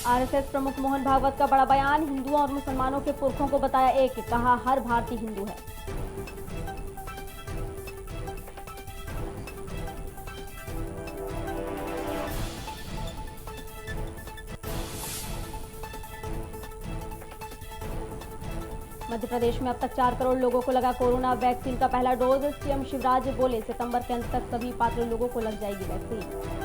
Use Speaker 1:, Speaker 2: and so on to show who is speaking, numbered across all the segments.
Speaker 1: RSS प्रमुख मोहन भागवत का बड़ा बयान, हिंदुओं और मुसलमानों के पुरखों को बताया एक, कहा हर भारतीय हिंदू है। मध्य प्रदेश में अब तक 4 करोड़ लोगों को लगा कोरोना वैक्सीन का पहला डोज। सीएम शिवराज बोले, सितंबर के अंत तक सभी पात्र लोगों को लग जाएगी वैक्सीन।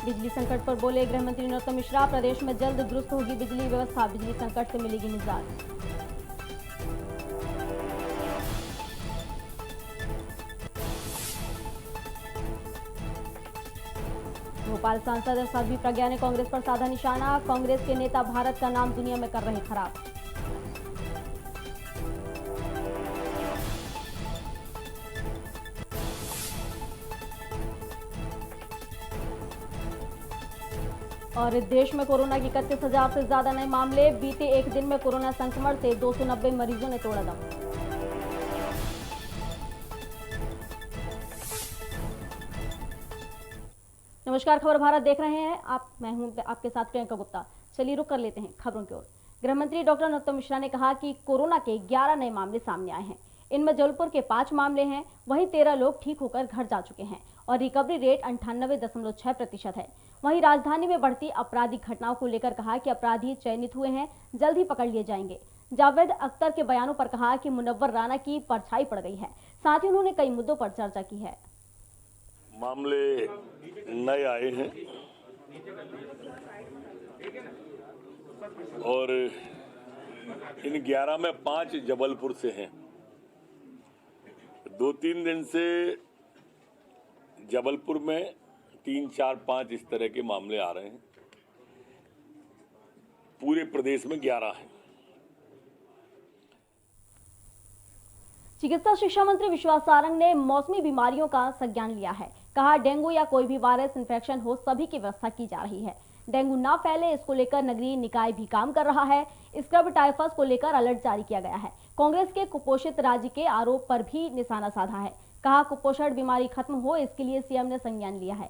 Speaker 1: बिजली संकट पर बोले गृह मंत्री नरोत्तम मिश्रा, प्रदेश में जल्द दुरुस्त होगी बिजली व्यवस्था, बिजली संकट से मिलेगी निजात। भोपाल सांसद साध्वी प्रज्ञा ने कांग्रेस पर साधा निशाना, कांग्रेस के नेता भारत का नाम दुनिया में कर रहे खराब। और देश में कोरोना की 31,000 से ज्यादा नए मामले, बीते एक दिन में कोरोना संक्रमण से 290 मरीजों ने तोड़ा दम। नमस्कार, खबर भारत देख रहे हैं आप। मैं हूं आपके साथ प्रियंका गुप्ता। चलिए रुक कर लेते हैं खबरों की ओर। गृह मंत्री डॉक्टर नरोत्तम मिश्रा ने कहा कि कोरोना के 11 नए मामले सामने आए हैं। इनमें जबलपुर के 5 मामले हैं, वहीं 13 लोग ठीक होकर घर जा चुके हैं और रिकवरी रेट 98.6% है। वहीं राजधानी में बढ़ती आपराधिक घटनाओं को लेकर कहा कि अपराधी चयनित हुए हैं, जल्द ही पकड़ लिए जाएंगे। जावेद अख्तर के बयानों पर कहा कि मुनव्वर राना की परछाई पड़ गई है। साथ ही उन्होंने कई मुद्दों पर चर्चा की है।
Speaker 2: मामले नए आए हैं और इन 11 में 5 जबलपुर से हैं। 2-3 दिन से जबलपुर में 3, 4, 5 इस तरह के मामले आ रहे हैं। पूरे प्रदेश में 11 हैं।
Speaker 1: चिकित्सा शिक्षा मंत्री विश्वास सारंग ने मौसमी बीमारियों का संज्ञान लिया है। कहा, डेंगू या कोई भी वायरस इन्फेक्शन हो, सभी की व्यवस्था की जा रही है। डेंगू ना फैले, इसको लेकर नगरीय निकाय भी काम कर रहा है। स्क्रब टाइफस को लेकर अलर्ट जारी किया गया है। कांग्रेस के कुपोषित राज्य के आरोप पर भी निशाना साधा है। कहा, कुपोषण बीमारी खत्म हो, इसके लिए सीएम ने संज्ञान लिया है।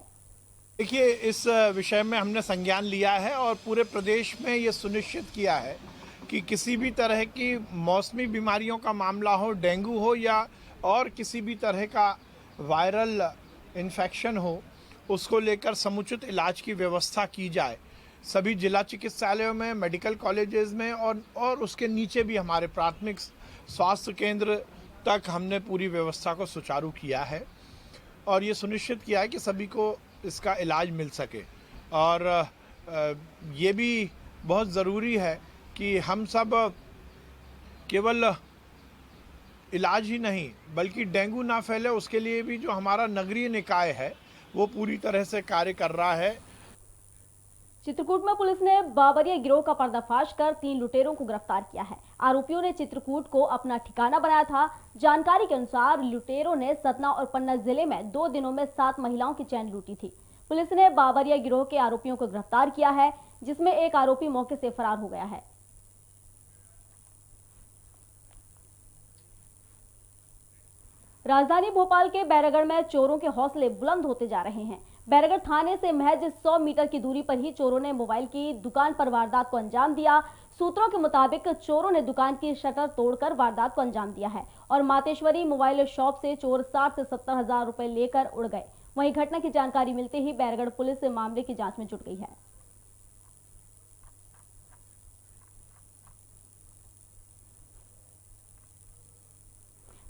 Speaker 3: देखिए, इस विषय में हमने संज्ञान लिया है और पूरे प्रदेश में ये सुनिश्चित किया है कि किसी भी तरह की मौसमी बीमारियों का मामला हो, डेंगू हो या और किसी भी तरह का वायरल इन्फेक्शन हो, उसको लेकर समुचित इलाज की व्यवस्था की जाए। सभी जिला चिकित्सालयों में, मेडिकल कॉलेजेस में और उसके नीचे भी हमारे प्राथमिक स्वास्थ्य केंद्र तक हमने पूरी व्यवस्था को सुचारू किया है और ये सुनिश्चित किया है कि सभी को इसका इलाज मिल सके। और ये भी बहुत ज़रूरी है कि हम सब केवल इलाज ही नहीं बल्कि डेंगू ना फैले, उसके लिए भी जो हमारा नगरीय निकाय है वो पूरी तरह से कार्य कर रहा है।
Speaker 1: चित्रकूट में पुलिस ने बाबरिया गिरोह का पर्दाफाश कर 3 लुटेरों को गिरफ्तार किया है। आरोपियों ने चित्रकूट को अपना ठिकाना बनाया था। जानकारी के अनुसार लुटेरों ने सतना और पन्ना जिले में 2 दिनों में 7 महिलाओं की चैन लूटी थी। पुलिस ने बाबरिया गिरोह के आरोपियों को गिरफ्तार किया है, जिसमें एक आरोपी मौके से फरार हो गया है। राजधानी भोपाल के बैरागढ़ में चोरों के हौसले बुलंद होते जा रहे हैं। बैरागढ़ थाने से महज 100 मीटर की दूरी पर ही चोरों ने मोबाइल की दुकान पर वारदात को अंजाम दिया। सूत्रों के मुताबिक चोरों ने दुकान की शटर तोड़कर वारदात को अंजाम दिया है और मातेश्वरी मोबाइल शॉप से चोर 60 से 70 हजार रुपए लेकर उड़ गए। वहीं घटना की जानकारी मिलते ही बैरागढ़ पुलिस मामले की जांच में जुट गई है।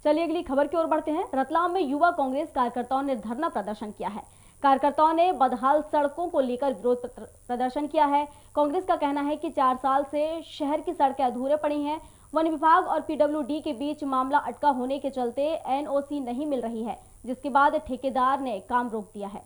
Speaker 1: चलिए अगली खबर की ओर बढ़ते हैं। रतलाम में युवा कांग्रेस कार्यकर्ताओं ने धरना प्रदर्शन किया है। कार्यकर्ताओं ने बदहाल सड़कों को लेकर विरोध प्रदर्शन किया है। कांग्रेस का कहना है कि 4 साल से शहर की सड़कें अधूरे पड़ी हैं। वन विभाग और पीडब्ल्यूडी के बीच मामला अटका होने के चलते एनओसी नहीं मिल रही है, जिसके बाद ठेकेदार ने काम रोक दिया है।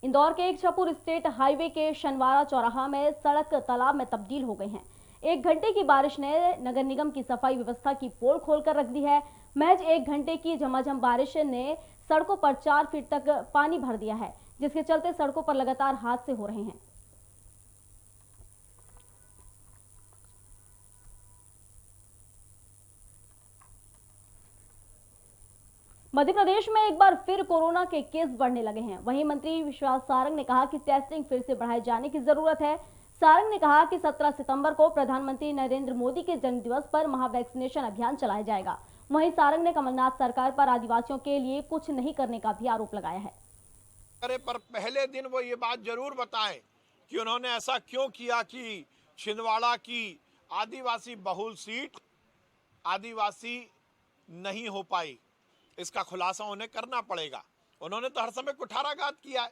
Speaker 1: इंदौर के एक छपुर स्टेट हाईवे के शनवारा चौराहा में सड़क तालाब में तब्दील हो गई है। 1 घंटे की बारिश ने नगर निगम की सफाई व्यवस्था की पोल खोलकर रख दी है। महज 1 घंटे की झमाझम बारिश ने सड़कों पर 4 फीट तक पानी भर दिया है, जिसके चलते सड़कों पर लगातार हादसे हो रहे हैं। मध्य प्रदेश में एक बार फिर कोरोना के केस बढ़ने लगे हैं। वहीं मंत्री विश्वास सारंग ने कहा कि टेस्टिंग फिर से बढ़ाए जाने की जरूरत है। सारंग ने कहा कि 17 सितंबर को प्रधानमंत्री नरेंद्र मोदी के जन्मदिवस पर महावैक्सीनेशन अभियान चलाया जाएगा। वहीं सारंग ने कमलनाथ सरकार पर आदिवासियों के लिए कुछ नहीं करने का भी आरोप लगाया है।
Speaker 3: पर पहले दिन वो ये बात जरूर बताएं कि उन्होंने ऐसा क्यों किया कि छिंदवाड़ा की आदिवासी बहुल सीट आदिवासी नहीं हो पाई। इसका खुलासा उन्हें करना पड़ेगा। उन्होंने तो हर समय कुठाराघात किया है।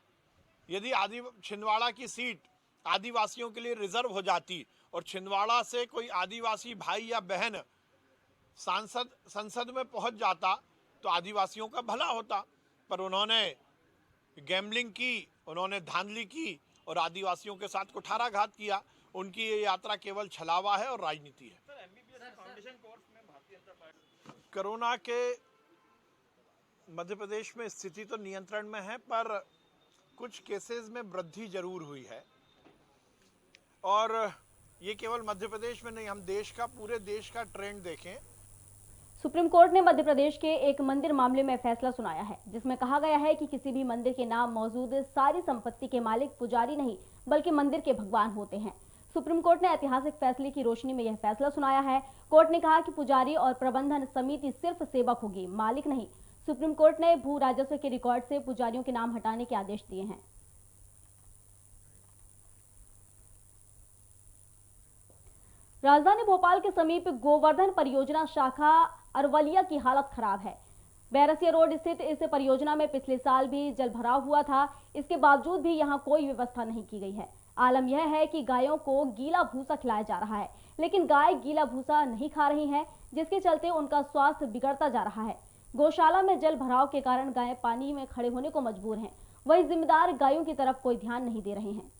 Speaker 3: यदि छिंदवाड़ा की सीट आदिवासियों के लिए रिजर्व हो जाती और छिंदवाड़ा से कोई आदिवासी भाई या बहन संसद में पहुंच जाता तो आदिवासियों का भला होता। पर उन्होंने गैम्बलिंग की, उन्होंने धांधली की और आदिवासियों के साथ कुठाराघात किया। उनकी ये यात्रा केवल छलावा है और राजनीति है। कोरोना के मध्य प्रदेश में स्थिति तो नियंत्रण में है, पर कुछ केसेस में वृद्धि जरूर हुई है। और ये केवल मध्य प्रदेश में नहीं, हम पूरे देश का ट्रेंड देखें।
Speaker 1: सुप्रीम कोर्ट ने मध्य प्रदेश के एक मंदिर मामले में फैसला सुनाया है, जिसमें कहा गया है कि किसी भी मंदिर के नाम मौजूद सारी संपत्ति के मालिक पुजारी नहीं बल्कि मंदिर के भगवान होते हैं। सुप्रीम कोर्ट ने ऐतिहासिक फैसले की रोशनी में यह फैसला सुनाया है। कोर्ट ने कहा कि पुजारी और प्रबंधन समिति सिर्फ सेवक होगी, मालिक नहीं। सुप्रीम कोर्ट ने भू राजस्व के रिकॉर्ड से पुजारियों के नाम हटाने के आदेश दिए हैं। राजधानी भोपाल के समीप गोवर्धन परियोजना शाखा अरवलिया की हालत खराब है। बैरसिया रोड स्थित इस परियोजना में पिछले साल भी जलभराव हुआ था। इसके बावजूद भी यहां कोई व्यवस्था नहीं की गई है। आलम यह है कि गायों को गीला भूसा खिलाया जा रहा है, लेकिन गाय गीला भूसा नहीं खा रही हैं, जिसके चलते उनका स्वास्थ्य बिगड़ता जा रहा है। गौशाला में जल भराव के कारण गायें पानी में खड़े होने को मजबूर हैं। वहीं जिम्मेदार गायों की तरफ कोई ध्यान नहीं दे रहे हैं।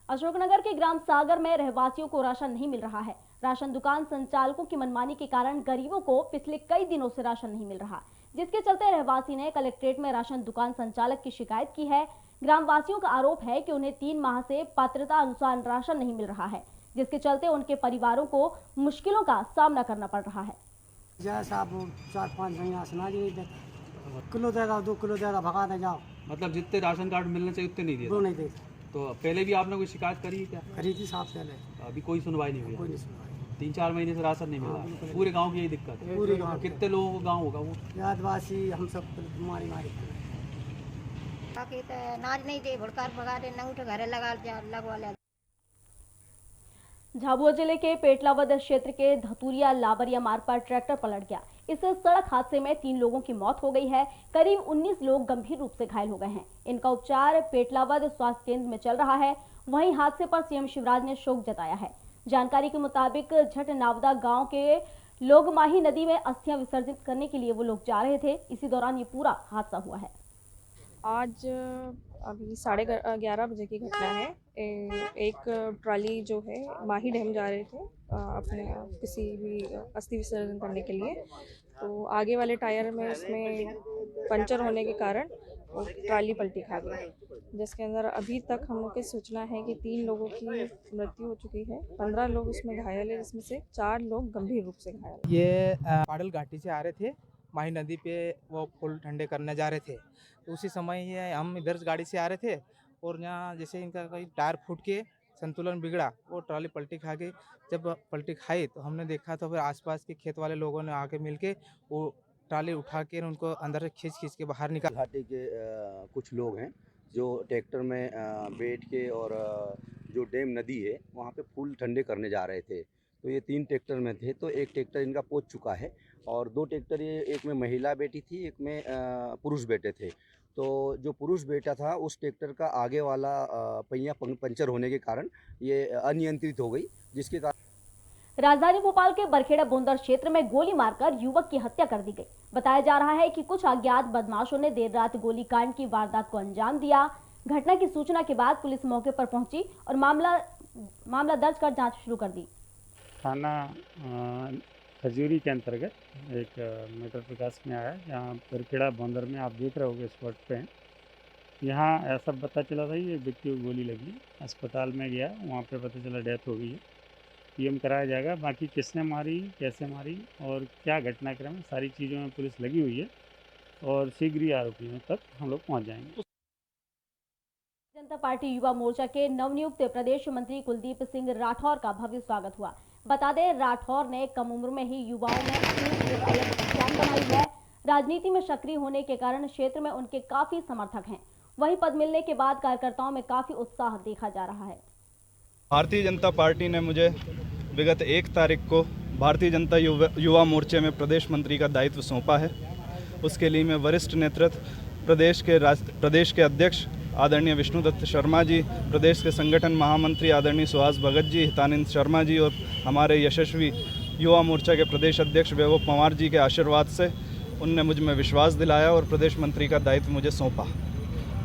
Speaker 1: अशोकनगर के ग्राम सागर में रहवासियों को राशन नहीं मिल रहा है। राशन दुकान संचालकों की मनमानी के कारण गरीबों को पिछले कई दिनों से राशन नहीं मिल रहा, जिसके चलते रहवासी ने कलेक्ट्रेट में राशन दुकान संचालक की शिकायत की है। ग्रामवासियों का आरोप है कि उन्हें 3 माह से पात्रता अनुसार राशन नहीं मिल रहा है, जिसके चलते उनके परिवारों को मुश्किलों का सामना करना पड़ रहा है।
Speaker 4: जैसा 4-5 किलो देगा, 2 किलो देगा, भगा दे जाओ।
Speaker 5: मतलब जितने राशन कार्ड मिलने चाहिए उतने नहीं दिए?
Speaker 4: वो नहीं देते।
Speaker 5: तो पहले भी आपने कोई शिकायत करी है क्या?
Speaker 4: करी थी साहब पहले,
Speaker 5: अभी कोई सुनवाई नहीं हुई?
Speaker 4: कोई नहीं सुनवाई।
Speaker 5: 3-4 महीने से राशन नहीं मिला। पूरे गांव की यही दिक्कत है?
Speaker 4: पूरे गांव।
Speaker 5: कितने लोगों का गांव होगा वो?
Speaker 4: आदिवासी हम सब मारी
Speaker 6: नाज नहीं दे, भड़कार भगा दे, न उठ घरे लगवा ले।
Speaker 1: झाबुआ जिले के पेटलावद क्षेत्र के धतुरिया लाबरिया मार्ग पर ट्रैक्टर पलट गया। इस सड़क हादसे में 3 लोगों की मौत हो गई है। करीब 19 लोग गंभीर रूप से घायल हो गए हैं। इनका उपचार पेटलावद स्वास्थ्य केंद्र में चल रहा है। वहीं हादसे पर सीएम शिवराज ने शोक जताया है। जानकारी के मुताबिक झट नावदा गांव के लोग माही नदी में अस्थियां विसर्जित करने के लिए वो लोग जा रहे थे। इसी दौरान ये पूरा हादसा हुआ है।
Speaker 7: आज अभी 11:30 बजे की घटना है। एक ट्रॉली जो है माही डैम जा रहे थे अपने किसी भी अस्थि विसर्जन करने के लिए, तो आगे वाले टायर में उसमें पंचर होने के कारण वो ट्रॉली पलटी खा गई, जिसके अंदर अभी तक हम लोग की सूचना है कि 3 लोगों की मृत्यु हो चुकी है। 15 लोग उसमें घायल है, जिसमें से 4 लोग गंभीर रूप से घायल।
Speaker 8: ये पाडल घाटी से आ रहे थे, माही नदी पे वो फूल ठंडे करने जा रहे थे। तो उसी समय ये हम इधर गाड़ी से आ रहे थे और यहाँ जैसे इनका कोई टायर फूट के संतुलन बिगड़ा, वो ट्रॉली पलटी खा गई। जब पलटी खाई तो हमने देखा तो फिर आसपास के खेत वाले लोगों ने आके मिलके वो ट्रॉली उठा के उनको अंदर से खींच के बाहर निकाल।
Speaker 9: घाटी के कुछ लोग हैं जो ट्रैक्टर में बैठ के और जो डैम नदी है वहाँ पे फूल ठंडे करने जा रहे थे। तो ये 3 ट्रैक्टर में थे, तो एक ट्रैक्टर इनका पहुँच चुका है और 2 ट्रैक्टर ये, एक में महिला बेटी थी, एक में पुरुष बेटे थे। तो जो पुरुष बेटा था उस ट्रैक्टर का आगे वाला पहिया पंचर होने के कारण ये अनियंत्रित हो गई, जिसके कारण
Speaker 1: राजधानी भोपाल के बरखेड़ा बोंदर क्षेत्र में गोली मारकर युवक की हत्या कर दी गई। बताया जा रहा है कि कुछ अज्ञात बदमाशों ने देर रात गोलीकांड की वारदात को अंजाम दिया। घटना की सूचना के बाद पुलिस मौके पर पहुंची और मामला दर्ज कर जांच शुरू कर दी।
Speaker 10: थाना खजूरी के अंतर्गत एक मैटर प्रकाश में आया, यहाँ बरखेड़ा बोंदर में आप देख रहे होगे स्पॉट पे हैं। यहाँ ऐसा पता चला था ये व्यक्ति को गोली लगी, अस्पताल में गया, वहाँ पे पता चला डेथ हो गई है। पीएम कराया जाएगा। बाकी किसने मारी, कैसे मारी और क्या घटनाक्रम है, सारी चीज़ों में पुलिस लगी हुई है और शीघ्र ही आरोपियों तक हम लोग पहुँच जाएंगे।
Speaker 1: जनता पार्टी युवा मोर्चा के नवनियुक्त प्रदेश मंत्री कुलदीप सिंह राठौर का भव्य स्वागत हुआ। बता दें, राठौर ने कम उम्र में ही युवाओं में अपनी एक अलग पहचान बनाई है। राजनीति में सक्रिय होने के कारण क्षेत्र में उनके काफी समर्थक हैं। वहीं पद मिलने के बाद कार्यकर्ताओं में काफी उत्साह देखा जा रहा है।
Speaker 11: भारतीय जनता पार्टी ने मुझे विगत 1 तारीख को भारतीय जनता युवा मोर्चे में प्रदेश मंत्री का दायित्व सौंपा है। उसके लिए मैं वरिष्ठ नेतृत्व प्रदेश के अध्यक्ष आदरणीय विष्णुदत्त शर्मा जी, प्रदेश के संगठन महामंत्री आदरणीय सुहास भगत जी, हितानंद शर्मा जी और हमारे यशस्वी युवा मोर्चा के प्रदेश अध्यक्ष वैभव पंवार जी के आशीर्वाद से उनने मुझ में विश्वास दिलाया और प्रदेश मंत्री का दायित्व मुझे सौंपा।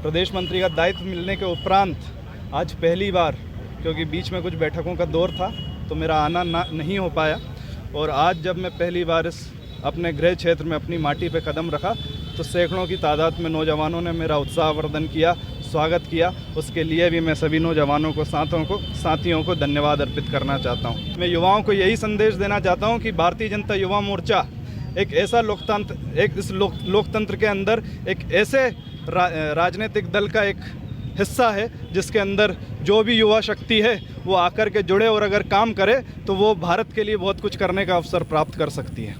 Speaker 11: प्रदेश मंत्री का दायित्व मिलने के उपरांत आज पहली बार, क्योंकि बीच में कुछ बैठकों का दौर था तो मेरा आना नहीं हो पाया, और आज जब मैं पहली बार इस अपने गृह क्षेत्र में अपनी माटी पे कदम रखा तो सैकड़ों की तादाद में नौजवानों ने मेरा उत्साहवर्धन किया, स्वागत किया। उसके लिए भी मैं सभी नौजवानों को, साथियों को धन्यवाद अर्पित करना चाहता हूं। मैं युवाओं को यही संदेश देना चाहता हूं कि भारतीय जनता युवा मोर्चा एक ऐसा लोकतंत्र के अंदर एक ऐसे राजनीतिक दल का एक हिस्सा है जिसके अंदर जो भी युवा शक्ति है वो आकर के जुड़े और अगर काम करे तो वो भारत के लिए बहुत कुछ करने का अवसर प्राप्त कर सकती है।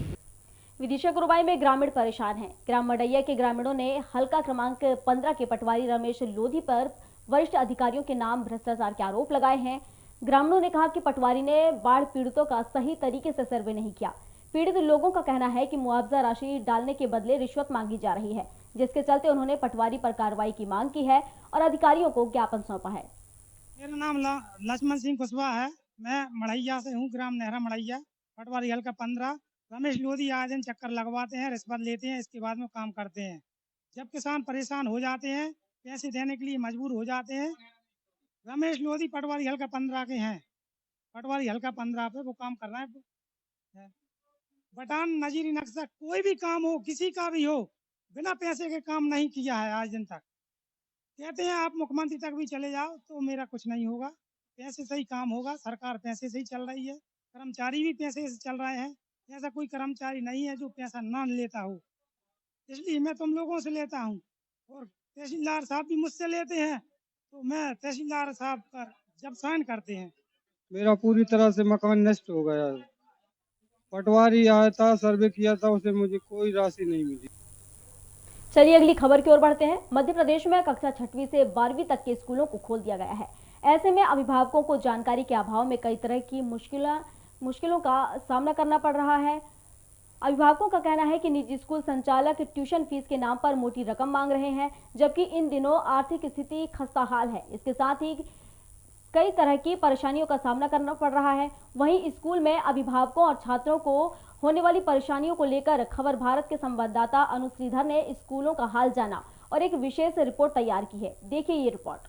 Speaker 1: विदिशा गुरुबाई में ग्रामीण परेशान हैं। ग्राम मडैया के ग्रामीणों ने हल्का क्रमांक 15 के पटवारी रमेश लोधी पर वरिष्ठ अधिकारियों के नाम भ्रष्टाचार के आरोप लगाए हैं। ग्रामीणों ने कहा कि पटवारी ने बाढ़ पीड़ितों का सही तरीके से सर्वे नहीं किया। पीड़ित लोगों का कहना है कि मुआवजा राशि डालने के बदले रिश्वत मांगी जा रही है, जिसके चलते उन्होंने पटवारी पर कार्रवाई की मांग की है और अधिकारियों को ज्ञापन सौंपा है।
Speaker 4: मेरा नाम लक्ष्मण सिंह कुशवाहा है। मैं मड़ैया से हूँ, ग्राम नेहरा मड़ैया। पटवारी हल्का 15 रमेश लोधी आए दिन चक्कर लगवाते हैं, रिश्वत लेते हैं, इसके बाद में काम करते हैं। जब किसान परेशान हो जाते हैं, पैसे देने के लिए मजबूर हो जाते हैं। रमेश लोधी पटवारी हल्का 15 के हैं। पटवारी हल्का 15 पे वो काम कर रहा है। बटान नजीरी नक्शा कोई भी काम हो, किसी का भी हो, बिना पैसे के काम नहीं किया है आज दिन तक। कहते हैं आप मुख्यमंत्री तक भी चले जाओ तो मेरा कुछ नहीं होगा, पैसे से ही काम होगा। सरकार पैसे से ही चल रही है, कर्मचारी भी पैसे से चल रहे हैं। ऐसा कोई कर्मचारी नहीं है जो पैसा ना लेता हो, इसलिए मैं तुम लोगों से लेता हूँ और तहसीलदार साहब भी मुझसे लेते हैं, तो मैं तहसीलदार साहब पर जब साइन करते हैं।
Speaker 12: मेरा पूरी तरह से मकान नष्ट हो गया। पटवारी आया था, सर्वे किया था, उसे मुझे कोई राशि नहीं मिली।
Speaker 1: चलिए अगली खबर की ओर बढ़ते हैं। मध्य प्रदेश में कक्षा 6वीं से 12वीं तक के स्कूलों को खोल दिया गया है। ऐसे में अभिभावकों को जानकारी के अभाव में कई तरह की मुश्किलों का सामना करना पड़ रहा है। अभिभावकों का कहना है कि निजी स्कूल संचालक ट्यूशन फीस के नाम पर मोटी रकम मांग रहे हैं, जबकि इन दिनों आर्थिक स्थिति खस्ताहाल है। इसके साथ ही कई तरह की परेशानियों का सामना करना पड़ रहा है। वहीं स्कूल में अभिभावकों और छात्रों को होने वाली परेशानियों को लेकर खबर भारत के संवाददाता अनु श्रीधर ने स्कूलों का हाल जाना और एक विशेष रिपोर्ट तैयार की है। देखिए ये रिपोर्ट।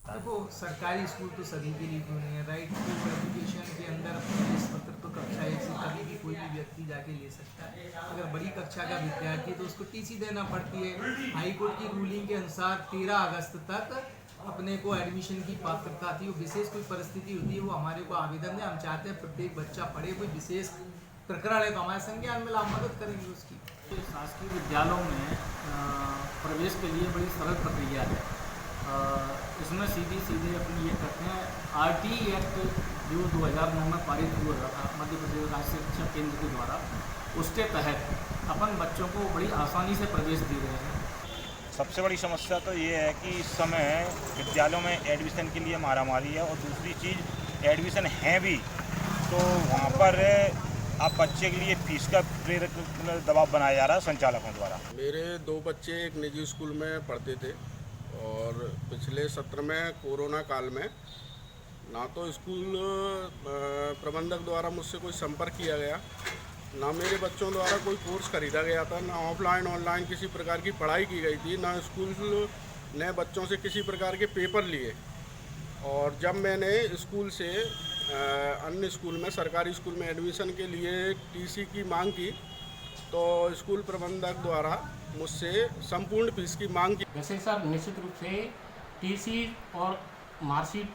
Speaker 13: देखो, सरकारी स्कूल तो सभी के लिए नहीं है। राइट टू एजुकेशन के अंदर प्रवेश पत्र तो कक्षा 1 से कभी भी कोई भी व्यक्ति जाके ले सकता है। अगर बड़ी कक्षा का विद्यार्थी तो उसको टीसी देना पड़ती है। हाई कोर्ट की रूलिंग के अनुसार 13 अगस्त तक अपने को एडमिशन की पात्रता थी। वो विशेष कोई परिस्थिति होती है वो हमारे को आवेदन दें, हम चाहते हैं प्रत्येक बच्चा पढ़े। कोई विशेष प्रकरण है तो हमारे संज्ञान में हम मदद करेंगे उसकी।
Speaker 14: शासकीय विद्यालयों में प्रवेश के लिए बड़ी सरल प्रक्रिया है। इसमें सीधे अपनी ये करते हैं, RT एक्ट जो 2009 में पारित हुआ था मध्य प्रदेश राष्ट्रीय शिक्षा केंद्र के द्वारा, उसके तहत अपन बच्चों को बड़ी आसानी से प्रवेश दे रहे हैं।
Speaker 15: सबसे बड़ी समस्या तो ये है कि इस समय विद्यालयों में एडमिशन के लिए मारामारी है, और दूसरी चीज़ एडमिशन है भी तो वहाँ पर आप बच्चे के लिए फीस का प्रेरक दबाव बनाया जा रहा है संचालकों द्वारा।
Speaker 16: मेरे 2 बच्चे एक निजी स्कूल में पढ़ते थे और पिछले सत्र में कोरोना काल में ना तो स्कूल प्रबंधक द्वारा मुझसे कोई संपर्क किया गया, ना मेरे बच्चों द्वारा कोई कोर्स खरीदा गया था, ना ऑफलाइन ऑनलाइन किसी प्रकार की पढ़ाई की गई थी, ना स्कूल ने बच्चों से किसी प्रकार के पेपर लिए। और जब मैंने स्कूल से अन्य स्कूल में, सरकारी स्कूल में एडमिशन के लिए टीसी की मांग की तो स्कूल प्रबंधक द्वारा मुझसे संपूर्ण फीस की मांग की।
Speaker 14: वैसे सर निश्चित रूप से टीसी और मार्कशीट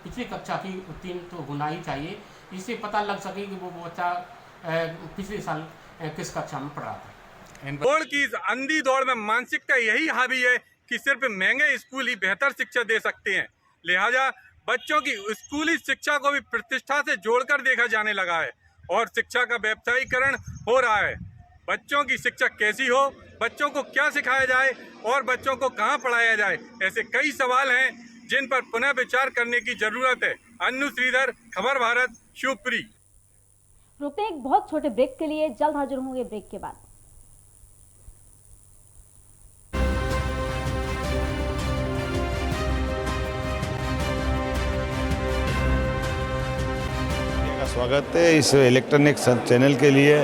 Speaker 14: पिछली कक्षा की उत्तीर्ण तो होना ही चाहिए,
Speaker 17: इससे पता लग सके कि वो बच्चा पिछले साल किस कक्षा में पढ़ा था।
Speaker 18: दौड़ की इस अंधी दौड़ में मानसिकता यही हावी है कि सिर्फ महंगे स्कूल ही बेहतर शिक्षा दे सकते हैं। लिहाजा बच्चों की स्कूली शिक्षा को भी प्रतिष्ठा से जोड़कर देखा जाने लगा है और शिक्षा का व्यवसायीकरण हो रहा है। बच्चों की शिक्षा कैसी हो, बच्चों को क्या सिखाया जाए और बच्चों को कहाँ पढ़ाया जाए, ऐसे कई सवाल हैं जिन पर पुनः विचार करने की जरूरत है। अन्नू श्रीधर, खबर भारत, शिवपुरी।
Speaker 1: रुकते हैं एक बहुत छोटे ब्रेक के लिए, जल्द हाजिर होंगे ब्रेक के बाद।
Speaker 19: स्वागत है इस इलेक्ट्रॉनिक चैनल के लिए।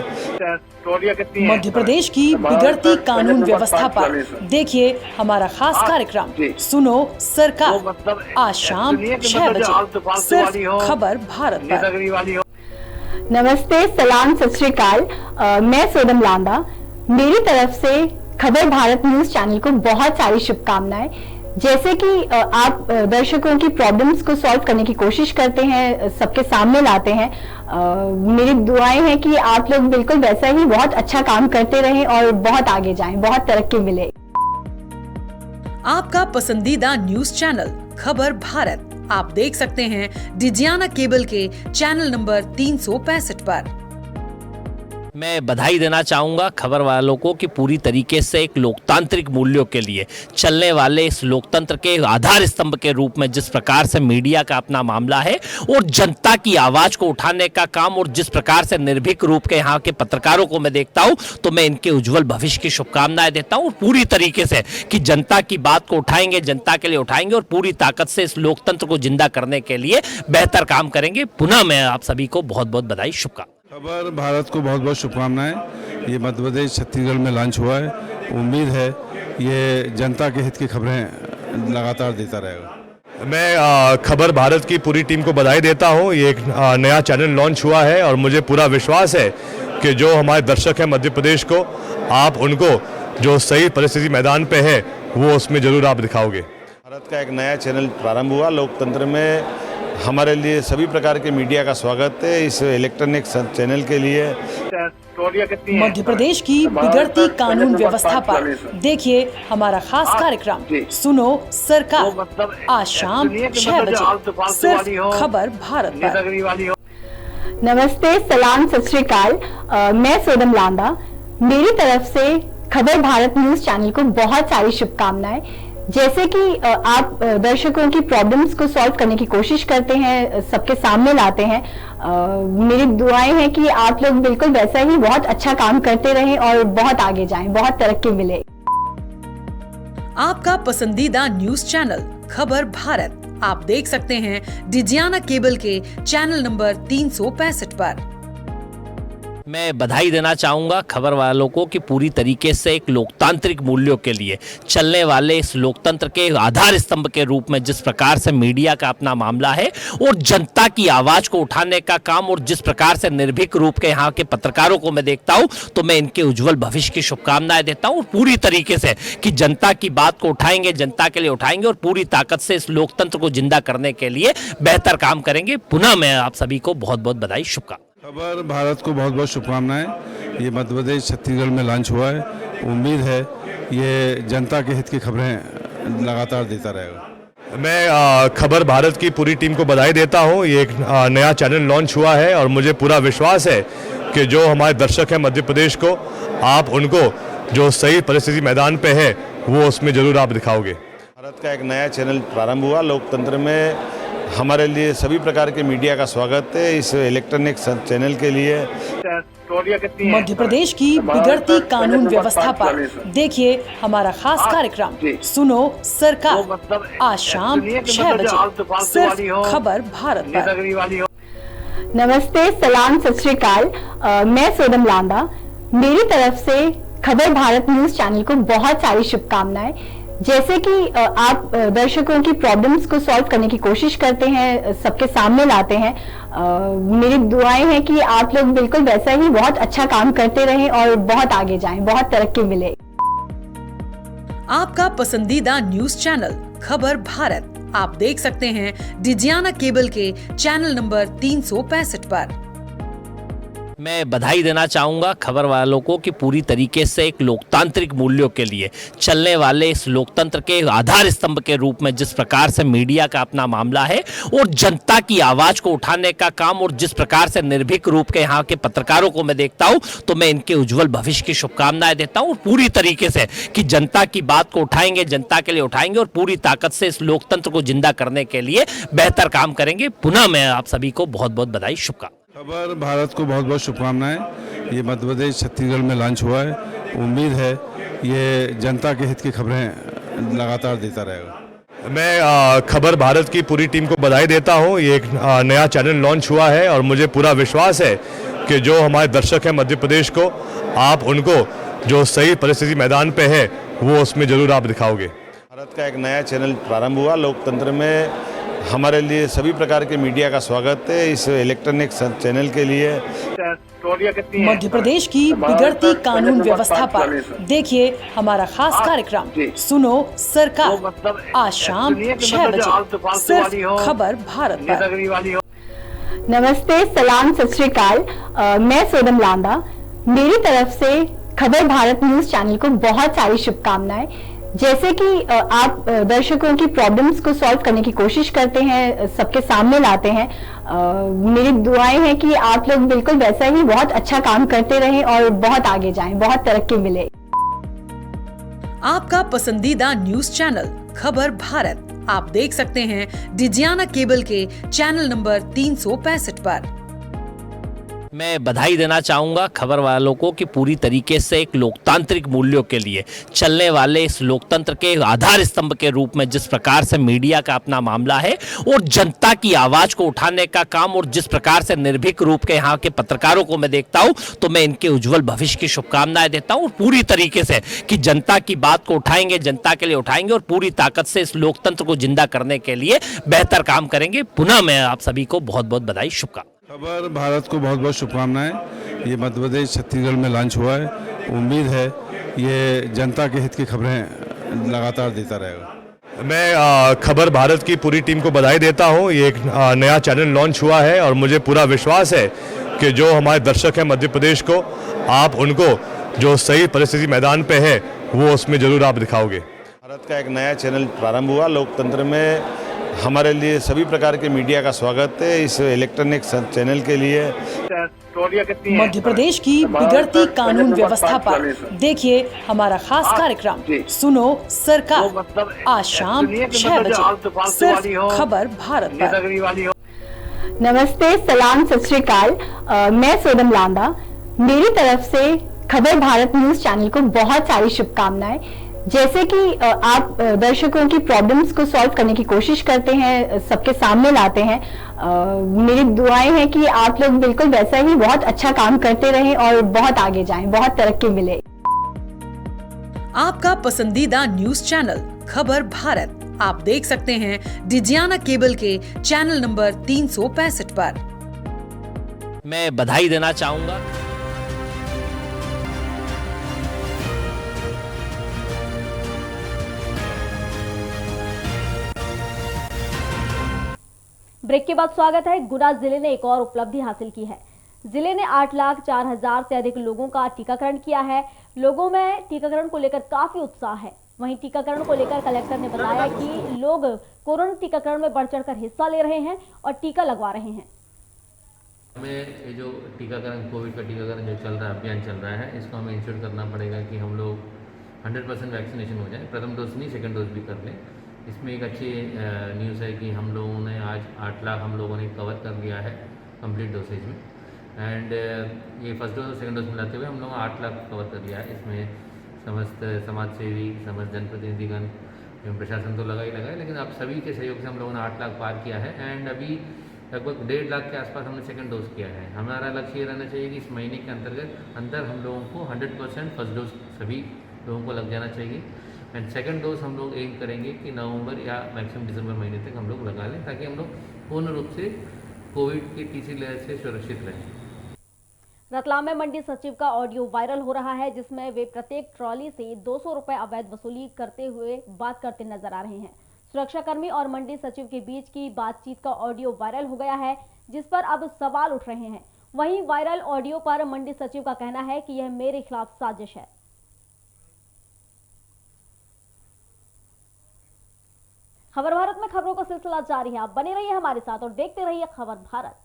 Speaker 20: मध्य प्रदेश की बिगड़ती कानून व्यवस्था पर देखिए हमारा खास कार्यक्रम सुनो सरकार, आज शाम 6 बजे सिर्फ खबर भारत पर।
Speaker 21: नमस्ते, सलाम, सत श्री अकाल। मैं सोनम लांबा। मेरी तरफ से खबर भारत न्यूज चैनल को बहुत सारी शुभकामनाएं। जैसे कि आप दर्शकों की प्रॉब्लम्स को सॉल्व करने की कोशिश करते हैं, सबके सामने लाते हैं, मेरी दुआएं हैं कि आप लोग बिल्कुल वैसा ही बहुत अच्छा काम करते रहें और बहुत आगे जाएं, बहुत तरक्की मिले।
Speaker 20: आपका पसंदीदा न्यूज चैनल खबर भारत आप देख सकते हैं डिजियाना केबल के चैनल नंबर 365 पर।
Speaker 22: मैं बधाई देना चाहूँगा खबर वालों को कि पूरी तरीके से एक लोकतांत्रिक मूल्यों के लिए चलने वाले इस लोकतंत्र के आधार स्तंभ के रूप में जिस प्रकार से मीडिया का अपना मामला है और जनता की आवाज़ को उठाने का काम और जिस प्रकार से निर्भीक रूप के यहाँ के पत्रकारों को मैं देखता हूँ, तो मैं इनके उज्जवल भविष्य की शुभकामनाएं देता हूँ। पूरी तरीके से कि जनता की बात को उठाएंगे, जनता के लिए उठाएंगे और पूरी ताकत से इस लोकतंत्र को जिंदा करने के लिए बेहतर काम करेंगे। पुनः मैं आप सभी को बहुत बहुत बधाई, शुभकामनाएं।
Speaker 19: खबर भारत को बहुत बहुत शुभकामनाएं। ये मध्य प्रदेश छत्तीसगढ़ में लॉन्च हुआ है। उम्मीद है ये जनता के हित की खबरें लगातार देता रहेगा।
Speaker 23: मैं खबर भारत की पूरी टीम को बधाई देता हूँ। ये एक नया चैनल लॉन्च हुआ है और मुझे पूरा विश्वास है कि जो हमारे दर्शक हैं मध्य प्रदेश को, आप उनको जो सही परिस्थिति मैदान पे है वो उसमें जरूर आप दिखाओगे।
Speaker 19: भारत का एक नया चैनल प्रारंभ हुआ। लोकतंत्र में हमारे लिए सभी प्रकार के मीडिया का स्वागत है इस इलेक्ट्रॉनिक चैनल के लिए।
Speaker 20: मध्य प्रदेश की बिगड़ती कानून व्यवस्था पर देखिए हमारा खास कार्यक्रम सुनो सरकार, आज शाम 6 बजे सिर्फ खबर भारत पर।
Speaker 21: नमस्ते, सलाम, सत श्री अकाल। मैं सोनम लांबा। मेरी तरफ से खबर भारत न्यूज चैनल को बहुत सारी शुभकामनाएं। जैसे कि आप दर्शकों की प्रॉब्लम्स को सॉल्व करने की कोशिश करते हैं, सबके सामने लाते हैं, मेरी दुआएं हैं कि आप लोग बिल्कुल वैसा ही बहुत अच्छा काम करते रहें और बहुत आगे जाएं, बहुत तरक्की मिले।
Speaker 20: आपका पसंदीदा न्यूज चैनल खबर भारत आप देख सकते हैं डिजियाना केबल के चैनल नंबर 365 पर।
Speaker 22: मैं बधाई देना चाहूँगा खबर वालों को कि पूरी तरीके से एक लोकतांत्रिक मूल्यों के लिए चलने वाले इस लोकतंत्र के आधार स्तंभ के रूप में जिस प्रकार से मीडिया का अपना मामला है और जनता की आवाज़ को उठाने का काम और जिस प्रकार से निर्भीक रूप के यहाँ के पत्रकारों को मैं देखता हूँ, तो मैं इनके उज्जवल भविष्य की शुभकामनाएं देता हूँ। पूरी तरीके से कि जनता की बात को उठाएंगे, जनता के लिए उठाएंगे और पूरी ताकत से इस लोकतंत्र को जिंदा करने के लिए बेहतर काम करेंगे। पुनः मैं आप सभी को बहुत बहुत बधाई, शुभकामनाएं।
Speaker 19: खबर भारत को बहुत बहुत शुभकामनाएं। ये मध्य प्रदेश छत्तीसगढ़ में लॉन्च हुआ है। उम्मीद है ये जनता के हित की खबरें लगातार देता रहेगा।
Speaker 23: मैं खबर भारत की पूरी टीम को बधाई देता हूँ। ये एक नया चैनल लॉन्च हुआ है और मुझे पूरा विश्वास है कि जो हमारे दर्शक हैं मध्य प्रदेश को, आप उनको जो सही परिस्थिति मैदान पे है वो उसमें जरूर आप दिखाओगे।
Speaker 19: भारत का एक नया चैनल प्रारंभ हुआ। लोकतंत्र में हमारे लिए सभी प्रकार के मीडिया का स्वागत है इस इलेक्ट्रॉनिक चैनल के लिए।
Speaker 20: मध्य प्रदेश की बिगड़ती कानून व्यवस्था पर देखिए हमारा खास कार्यक्रम सुनो सरकार, आज शाम 6 बजे सिर्फ खबर भारत पर।
Speaker 21: नमस्ते, सलाम, सत श्री अकाल। मैं सोनम लांबा। मेरी तरफ से खबर भारत न्यूज चैनल को बहुत सारी शुभकामनाएं। जैसे कि आप दर्शकों की प्रॉब्लम्स को सॉल्व करने की कोशिश करते हैं, सबके सामने लाते हैं, मेरी दुआएं हैं कि आप लोग बिल्कुल वैसा ही बहुत अच्छा काम करते रहें और बहुत आगे जाएं, बहुत तरक्की मिले।
Speaker 20: आपका पसंदीदा न्यूज चैनल खबर भारत आप देख सकते हैं डिजियाना केबल के चैनल नंबर 365 पर।
Speaker 22: मैं बधाई देना चाहूँगा खबर वालों को कि पूरी तरीके से एक लोकतांत्रिक मूल्यों के लिए चलने वाले इस लोकतंत्र के आधार स्तंभ के रूप में जिस प्रकार से मीडिया का अपना मामला है और जनता की आवाज़ को उठाने का काम, और जिस प्रकार से निर्भीक रूप के यहाँ के पत्रकारों को मैं देखता हूँ, तो मैं इनके उज्जवल भविष्य की शुभकामनाएं देता हूँ। पूरी तरीके से कि जनता की बात को उठाएंगे, जनता के लिए उठाएंगे और पूरी ताकत से इस लोकतंत्र को जिंदा करने के लिए बेहतर काम करेंगे। पुनः मैं आप सभी को बहुत बहुत बधाई, शुभकामनाएं।
Speaker 19: खबर भारत को बहुत बहुत शुभकामनाएं। ये मध्य प्रदेश छत्तीसगढ़ में लॉन्च हुआ है। उम्मीद है ये जनता के हित की खबरें लगातार देता रहेगा।
Speaker 23: मैं खबर भारत की पूरी टीम को बधाई देता हूं। ये एक नया चैनल लॉन्च हुआ है और मुझे पूरा विश्वास है कि जो हमारे दर्शक हैं मध्य प्रदेश को, आप उनको जो सही परिस्थिति मैदान पे है वो उसमें ज़रूर आप दिखाओगे।
Speaker 2: भारत का एक नया चैनल प्रारंभ हुआ। लोकतंत्र में हमारे लिए सभी प्रकार के मीडिया का स्वागत है। इस इलेक्ट्रॉनिक चैनल के लिए
Speaker 20: मध्य प्रदेश की बिगड़ती कानून व्यवस्था पर देखिए हमारा खास कार्यक्रम सुनो सरकार, आज शाम 6 बजे सिर्फ खबर भारत पर।
Speaker 21: नमस्ते, सलाम, सत श्री अकाल। मैं सोनम लांबा। मेरी तरफ से खबर भारत न्यूज चैनल को बहुत सारी शुभकामनाएं। जैसे कि आप दर्शकों की प्रॉब्लम्स को सॉल्व करने की कोशिश करते हैं, सबके सामने लाते हैं, मेरी दुआएं हैं कि आप लोग बिल्कुल वैसा ही बहुत अच्छा काम करते रहें और बहुत आगे जाएं, बहुत तरक्की मिले।
Speaker 20: आपका पसंदीदा न्यूज चैनल खबर भारत आप देख सकते हैं डिजियाना केबल के चैनल नंबर 365 पर।
Speaker 22: मैं बधाई देना चाहूँगा खबर वालों को कि पूरी तरीके से एक लोकतांत्रिक मूल्यों के लिए चलने वाले इस लोकतंत्र के आधार स्तंभ के रूप में जिस प्रकार से मीडिया का अपना मामला है और जनता की आवाज़ को उठाने का काम, और जिस प्रकार से निर्भीक रूप के यहाँ के पत्रकारों को मैं देखता हूँ, तो मैं इनके उज्जवल भविष्य की शुभकामनाएं देता हूँ। पूरी तरीके से कि जनता की बात को उठाएंगे, जनता के लिए उठाएंगे और पूरी ताकत से इस लोकतंत्र को जिंदा करने के लिए बेहतर काम करेंगे। पुनः मैं आप सभी को बहुत बहुत बधाई, शुभकामनाएं।
Speaker 19: खबर भारत को बहुत बहुत शुभकामनाएं। ये मध्य प्रदेश छत्तीसगढ़ में लॉन्च हुआ है। उम्मीद है ये जनता के हित की खबरें लगातार देता रहेगा।
Speaker 23: मैं खबर भारत की पूरी टीम को बधाई देता हूं। ये एक नया चैनल लॉन्च हुआ है और मुझे पूरा विश्वास है कि जो हमारे दर्शक हैं मध्य प्रदेश को, आप उनको जो सही परिस्थिति मैदान पे है वो उसमें ज़रूर आप दिखाओगे।
Speaker 2: भारत का एक नया चैनल प्रारंभ हुआ। लोकतंत्र में हमारे लिए सभी प्रकार के मीडिया का स्वागत है। इस इलेक्ट्रॉनिक चैनल के लिए
Speaker 20: मध्य प्रदेश की बिगड़ती कानून व्यवस्था पर देखिए हमारा खास कार्यक्रम सुनो सरकार, आज शाम 6 बजे सिर्फ खबर भारत पर।
Speaker 21: नमस्ते, सलाम, सत श्री अकाल। मैं सोनम लांबा। मेरी तरफ से खबर भारत न्यूज चैनल को बहुत सारी शुभकामनाएं। जैसे कि आप दर्शकों की प्रॉब्लम्स को सॉल्व करने की कोशिश करते हैं, सबके सामने लाते हैं, मेरी दुआएं हैं कि आप लोग बिल्कुल वैसा ही बहुत अच्छा काम करते रहें और बहुत आगे जाएं, बहुत तरक्की मिले।
Speaker 20: आपका पसंदीदा न्यूज चैनल खबर भारत आप देख सकते हैं डिजियाना केबल के चैनल नंबर 365 पर।
Speaker 22: मैं बधाई देना चाहूँगा।
Speaker 1: ब्रेक के बाद स्वागत है। गुना जिले ने एक और उपलब्धि हासिल की है। जिले ने 8,04,000 से अधिक लोगों का टीकाकरण किया है। लोगों में टीकाकरण को लेकर काफी उत्साह है। वहीं टीकाकरण को लेकर कलेक्टर ने बताया कि लोग कोरोना टीकाकरण में बढ़ चढ़कर हिस्सा ले रहे हैं और टीका लगवा रहे हैं।
Speaker 3: हमें ये जो टीकाकरण, कोविड का टीकाकरण जो चल रहा है, अभियान चल रहा है, इसको हमें इंश्योर करना पड़ेगा कि हम लोग 100% वैक्सीनेशन हो जाए। प्रथम डोज नहीं, सेकंड डोज भी कर लें। इसमें एक अच्छी न्यूज़ है कि हम लोगों ने आज 8 लाख हम लोगों ने कवर कर लिया है कंप्लीट डोसेज में। एंड ये फर्स्ट डोज और सेकंड डोज मिलाते हुए हम लोगों ने 8 लाख कवर कर लिया है। इसमें समस्त समाज सेवी, समस्त जनप्रतिनिधिगण एवं प्रशासन तो लगा ही लगा है, लेकिन आप सभी के सहयोग से हम लोगों ने 8 लाख पार किया है। एंड अभी लगभग 1.5 लाख के आसपास हमने सेकंड डोज किया है। हमारा लक्ष्य ये रहना चाहिए कि इस महीने के अंदर हम लोगों को 100% फर्स्ट डोज सभी लोगों को लग जाना चाहिए। एंड सेकंड डोज हम लोग एम करेंगे कि नवंबर या मैक्सिमम दिसंबर महीने तक हम लोग लगा लें, ताकि हम लोग पूर्ण रूप से कोविड की तीसरी लहर से सुरक्षित रहें।
Speaker 1: रतलाम में मंडी सचिव का ऑडियो वायरल हो रहा है, जिसमें वे प्रत्येक ट्रॉली से 200 रुपए अवैध वसूली करते हुए बात करते नजर आ रहे हैं। सुरक्षाकर्मी और मंडी सचिव के बीच की बातचीत का ऑडियो वायरल हो गया है, जिस पर अब सवाल उठ रहे हैं। वहीं वायरल ऑडियो पर मंडी सचिव का कहना है कि यह मेरे खिलाफ साजिश है। खबर भारत में खबरों का सिलसिला जारी है। आप बने रहिए हमारे साथ और देखते रहिए खबर भारत।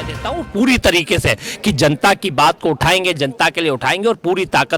Speaker 22: देता हूं पूरी तरीके से कि जनता की बात को उठाएंगे, जनता के लिए उठाएंगे और पूरी ताकत